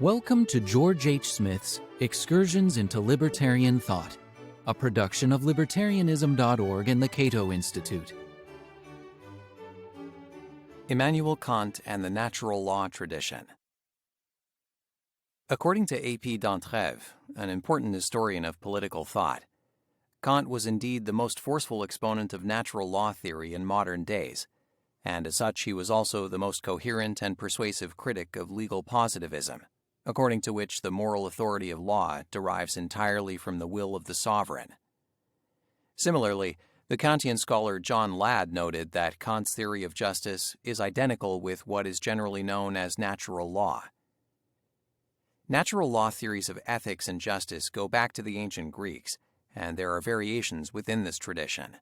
Welcome to George H. Smith's Excursions into Libertarian Thought, a production of Libertarianism.org and the Cato Institute. Immanuel Kant and the Natural Law Tradition. According to A.P. d'Entrèves, an important historian of political thought, Kant was indeed the most forceful exponent of natural law theory in modern days, and as such he was also the most coherent and persuasive critic of legal positivism, according to which the moral authority of law derives entirely from the will of the sovereign. Similarly, the Kantian scholar John Ladd noted that Kant's theory of justice is identical with what is generally known as natural law. Natural law theories of ethics and justice go back to the ancient Greeks, and there are variations within this tradition.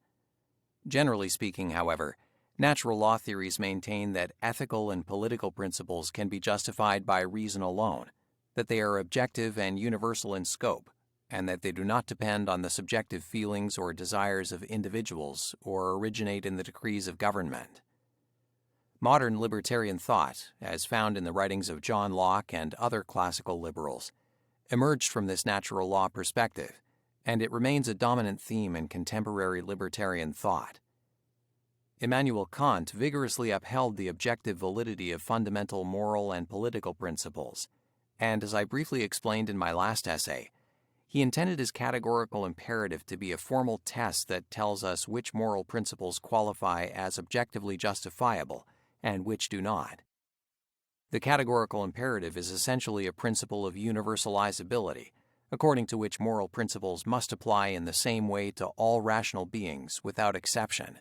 Generally speaking, however, natural law theories maintain that ethical and political principles can be justified by reason alone, that they are objective and universal in scope, and that they do not depend on the subjective feelings or desires of individuals or originate in the decrees of government. Modern libertarian thought, as found in the writings of John Locke and other classical liberals, emerged from this natural law perspective, and it remains a dominant theme in contemporary libertarian thought. Immanuel Kant vigorously upheld the objective validity of fundamental moral and political principles, and as I briefly explained in my last essay, he intended his categorical imperative to be a formal test that tells us which moral principles qualify as objectively justifiable and which do not. The categorical imperative is essentially a principle of universalizability, according to which moral principles must apply in the same way to all rational beings without exception.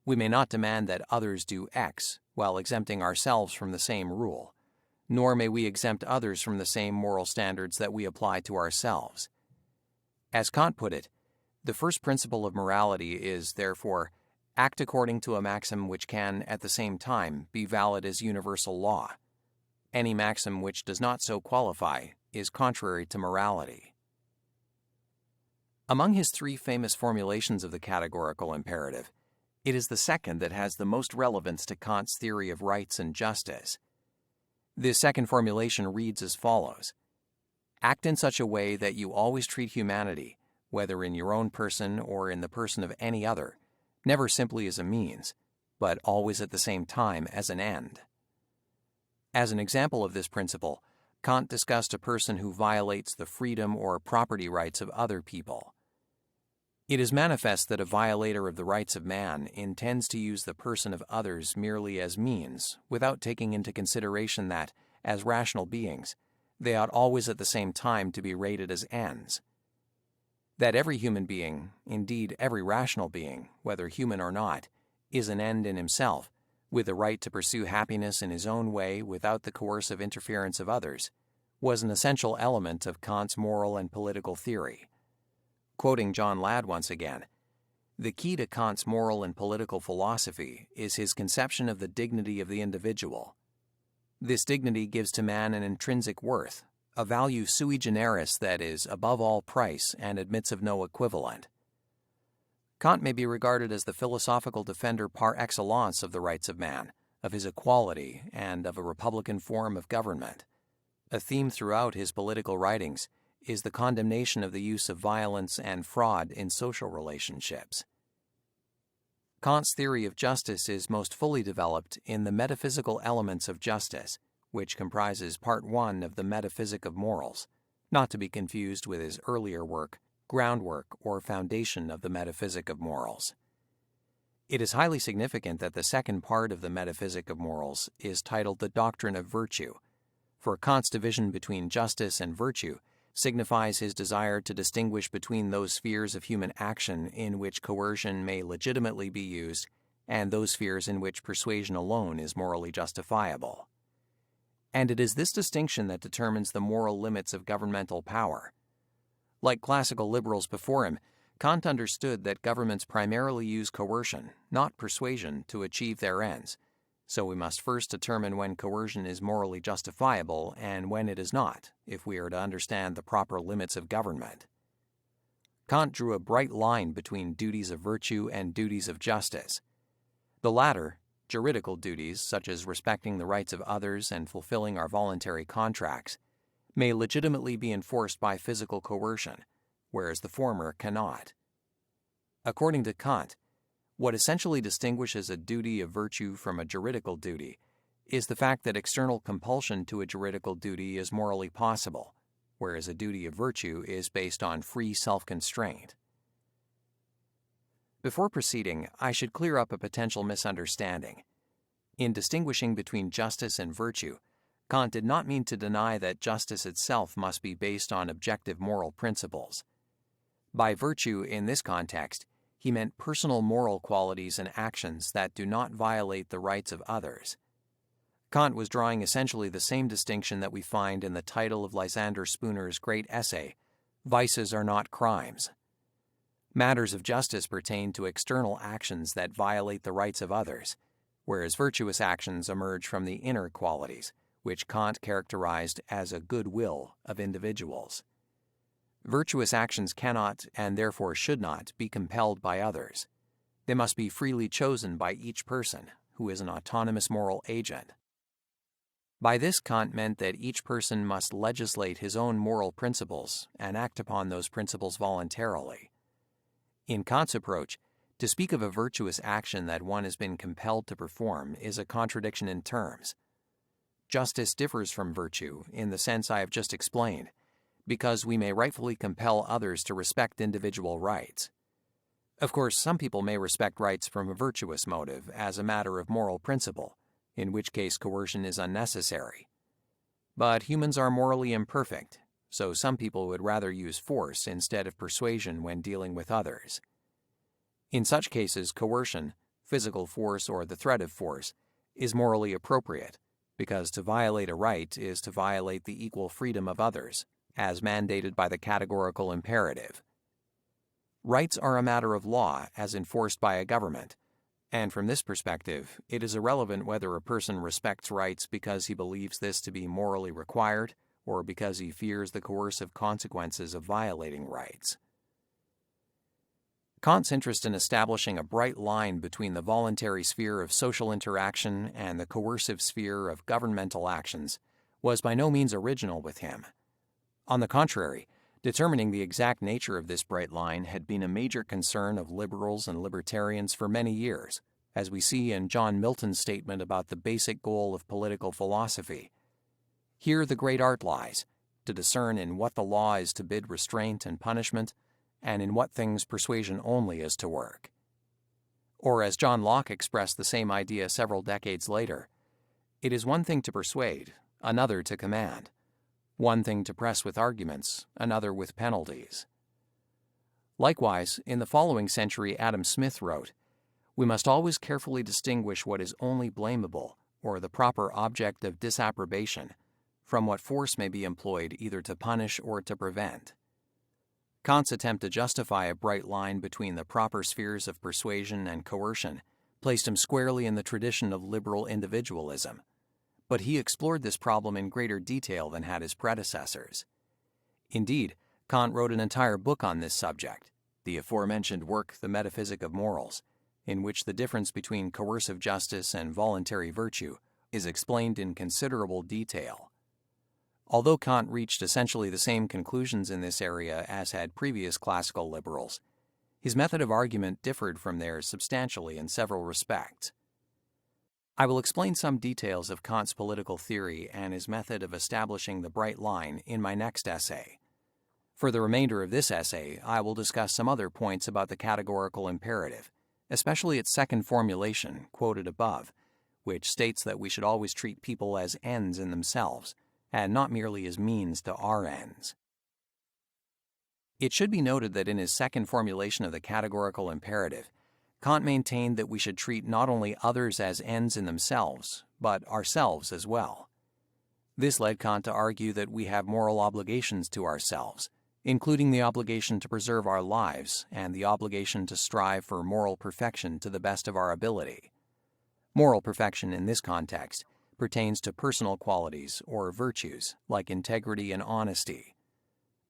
We may not demand that others do X while exempting ourselves from the same rule, nor may we exempt others from the same moral standards that we apply to ourselves. As Kant put it, the first principle of morality is, therefore, act according to a maxim which can, at the same time, be valid as universal law. Any maxim which does not so qualify is contrary to morality. Among his three famous formulations of the categorical imperative, it is the second that has the most relevance to Kant's theory of rights and justice. This second formulation reads as follows: act in such a way that you always treat humanity, whether in your own person or in the person of any other, never simply as a means, but always at the same time as an end. As an example of this principle, Kant discussed a person who violates the freedom or property rights of other people. It is manifest that a violator of the rights of man intends to use the person of others merely as means, without taking into consideration that, as rational beings, they ought always at the same time to be rated as ends. That every human being, indeed every rational being, whether human or not, is an end in himself, with the right to pursue happiness in his own way without the coercive interference of others, was an essential element of Kant's moral and political theory. Quoting John Ladd once again, the key to Kant's moral and political philosophy is his conception of the dignity of the individual. This dignity gives to man an intrinsic worth, a value sui generis that is above all price and admits of no equivalent. Kant may be regarded as the philosophical defender par excellence of the rights of man, of his equality, and of a republican form of government. A theme throughout his political writings is the condemnation of the use of violence and fraud in social relationships. Kant's theory of justice is most fully developed in the Metaphysical Elements of Justice, which comprises Part 1 of the Metaphysic of Morals, not to be confused with his earlier work, Groundwork or Foundation of the Metaphysic of Morals. It is highly significant that the second part of the Metaphysic of Morals is titled The Doctrine of Virtue, for Kant's division between justice and virtue signifies his desire to distinguish between those spheres of human action in which coercion may legitimately be used and those spheres in which persuasion alone is morally justifiable. And it is this distinction that determines the moral limits of governmental power. Like classical liberals before him, Kant understood that governments primarily use coercion, not persuasion, to achieve their ends, so we must first determine when coercion is morally justifiable and when it is not, if we are to understand the proper limits of government. Kant drew a bright line between duties of virtue and duties of justice. The latter, Juridical duties, such as respecting the rights of others and fulfilling our voluntary contracts, may legitimately be enforced by physical coercion, whereas the former cannot. According to Kant, what essentially distinguishes a duty of virtue from a juridical duty is the fact that external compulsion to a juridical duty is morally possible, whereas a duty of virtue is based on free self-constraint. Before proceeding, I should clear up a potential misunderstanding. In distinguishing between justice and virtue, Kant did not mean to deny that justice itself must be based on objective moral principles. By virtue in this context, he meant personal moral qualities and actions that do not violate the rights of others. Kant was drawing essentially the same distinction that we find in the title of Lysander Spooner's great essay, Vices Are Not Crimes. Matters of justice pertain to external actions that violate the rights of others, whereas virtuous actions emerge from the inner qualities, which Kant characterized as a goodwill of individuals. Virtuous actions cannot, and therefore should not, be compelled by others. They must be freely chosen by each person, who is an autonomous moral agent. By this, Kant meant that each person must legislate his own moral principles and act upon those principles voluntarily. In Kant's approach, to speak of a virtuous action that one has been compelled to perform is a contradiction in terms. Justice differs from virtue in the sense I have just explained, because we may rightfully compel others to respect individual rights. Of course, some people may respect rights from a virtuous motive as a matter of moral principle, in which case coercion is unnecessary. But humans are morally imperfect, so some people would rather use force instead of persuasion when dealing with others. In such cases, coercion, physical force or the threat of force, is morally appropriate, because to violate a right is to violate the equal freedom of others, as mandated by the categorical imperative. Rights are a matter of law as enforced by a government, and from this perspective, it is irrelevant whether a person respects rights because he believes this to be morally required or because he fears the coercive consequences of violating rights. Kant's interest in establishing a bright line between the voluntary sphere of social interaction and the coercive sphere of governmental actions was by no means original with him. On the contrary, determining the exact nature of this bright line had been a major concern of liberals and libertarians for many years, as we see in John Milton's statement about the basic goal of political philosophy. Here the great art lies, to discern in what the law is to bid restraint and punishment, and in what things persuasion only is to work. Or as John Locke expressed the same idea several decades later, it is one thing to persuade, another to command. One thing to press with arguments, another with penalties. Likewise, in the following century, Adam Smith wrote, "We must always carefully distinguish what is only blamable, or the proper object of disapprobation, from what force may be employed either to punish or to prevent." Kant's attempt to justify a bright line between the proper spheres of persuasion and coercion placed him squarely in the tradition of liberal individualism, but he explored this problem in greater detail than had his predecessors. Indeed, Kant wrote an entire book on this subject, the aforementioned work The Metaphysic of Morals, in which the difference between coercive justice and voluntary virtue is explained in considerable detail. Although Kant reached essentially the same conclusions in this area as had previous classical liberals, his method of argument differed from theirs substantially in several respects. I will explain some details of Kant's political theory and his method of establishing the bright line in my next essay. For the remainder of this essay, I will discuss some other points about the categorical imperative, especially its second formulation, quoted above, which states that we should always treat people as ends in themselves, and not merely as means to our ends. It should be noted that in his second formulation of the categorical imperative, Kant maintained that we should treat not only others as ends in themselves, but ourselves as well. This led Kant to argue that we have moral obligations to ourselves, including the obligation to preserve our lives and the obligation to strive for moral perfection to the best of our ability. Moral perfection in this context pertains to personal qualities or virtues like integrity and honesty.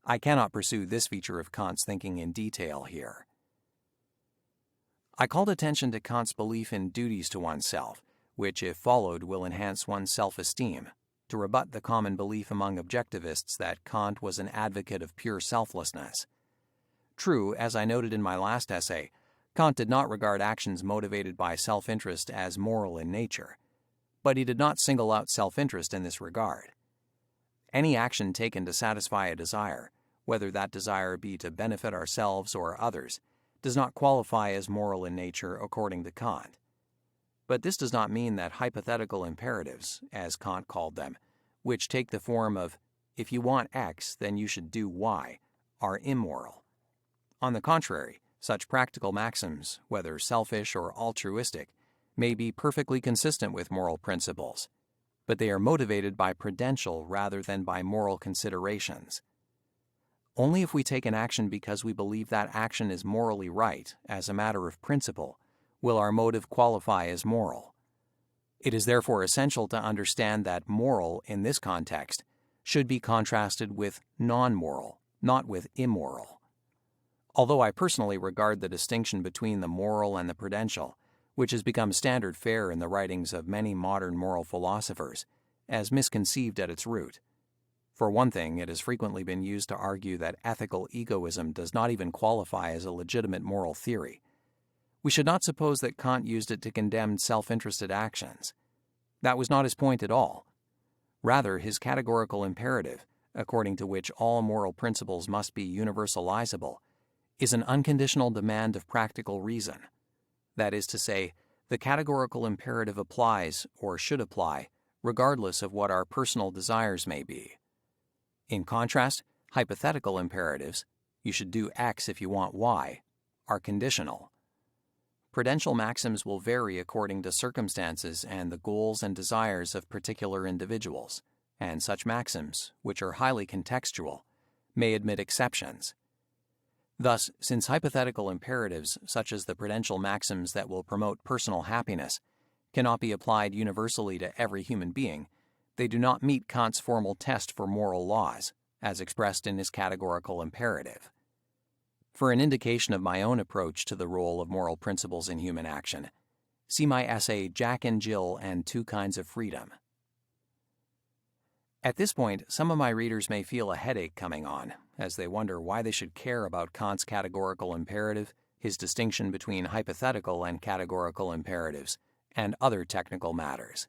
I cannot pursue this feature of Kant's thinking in detail here. I called attention to Kant's belief in duties to oneself which, if followed, will enhance one's self-esteem, to rebut the common belief among objectivists that Kant was an advocate of pure selflessness. True, as I noted in my last essay, Kant did not regard actions motivated by self-interest as moral in nature, but he did not single out self-interest in this regard. Any action taken to satisfy a desire, whether that desire be to benefit ourselves or others, does not qualify as moral in nature according to Kant. But this does not mean that hypothetical imperatives, as Kant called them, which take the form of, if you want X, then you should do Y, are immoral. On the contrary, such practical maxims, whether selfish or altruistic, may be perfectly consistent with moral principles, but they are motivated by prudential rather than by moral considerations. Only if we take an action because we believe that action is morally right, as a matter of principle, will our motive qualify as moral. It is therefore essential to understand that moral, in this context, should be contrasted with non-moral, not with immoral. Although I personally regard the distinction between the moral and the prudential, which has become standard fare in the writings of many modern moral philosophers, as misconceived at its root. For one thing, it has frequently been used to argue that ethical egoism does not even qualify as a legitimate moral theory. We should not suppose that Kant used it to condemn self-interested actions. That was not his point at all. Rather, his categorical imperative, according to which all moral principles must be universalizable, is an unconditional demand of practical reason. That is to say, the categorical imperative applies, or should apply, regardless of what our personal desires may be. In contrast, hypothetical imperatives, you should do X if you want Y, are conditional. Prudential maxims will vary according to circumstances and the goals and desires of particular individuals, and such maxims, which are highly contextual, may admit exceptions. Thus, since hypothetical imperatives, such as the prudential maxims that will promote personal happiness, cannot be applied universally to every human being, they do not meet Kant's formal test for moral laws, as expressed in his categorical imperative. For an indication of my own approach to the role of moral principles in human action, see my essay Jack and Jill and Two Kinds of Freedom. At this point, some of my readers may feel a headache coming on, as they wonder why they should care about Kant's categorical imperative, his distinction between hypothetical and categorical imperatives, and other technical matters.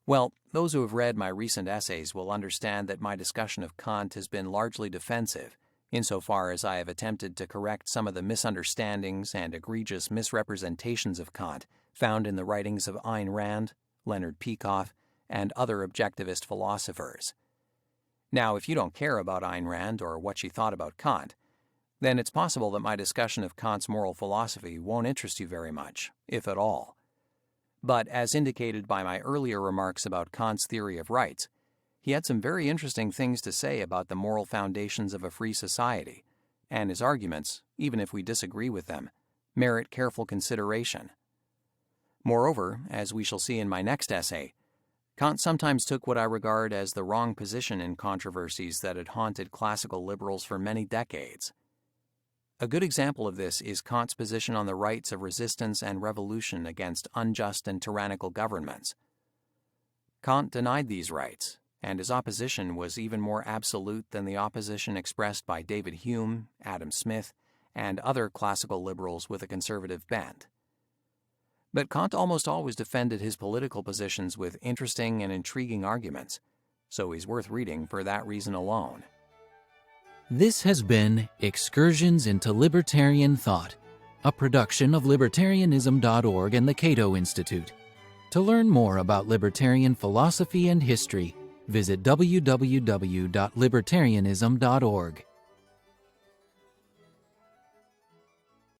Well, those who have read my recent essays will understand that my discussion of Kant has been largely defensive, insofar as I have attempted to correct some of the misunderstandings and egregious misrepresentations of Kant found in the writings of Ayn Rand, Leonard Peikoff, and other objectivist philosophers. Now, if you don't care about Ayn Rand or what she thought about Kant, then it's possible that my discussion of Kant's moral philosophy won't interest you very much, if at all. But as indicated by my earlier remarks about Kant's theory of rights, he had some very interesting things to say about the moral foundations of a free society, and his arguments, even if we disagree with them, merit careful consideration. Moreover, as we shall see in my next essay, Kant sometimes took what I regard as the wrong position in controversies that had haunted classical liberals for many decades. A good example of this is Kant's position on the rights of resistance and revolution against unjust and tyrannical governments. Kant denied these rights, and his opposition was even more absolute than the opposition expressed by David Hume, Adam Smith, and other classical liberals with a conservative bent. But Kant almost always defended his political positions with interesting and intriguing arguments, so he's worth reading for that reason alone. This has been Excursions into Libertarian Thought, a production of Libertarianism.org and the Cato Institute. To learn more about libertarian philosophy and history, visit www.libertarianism.org.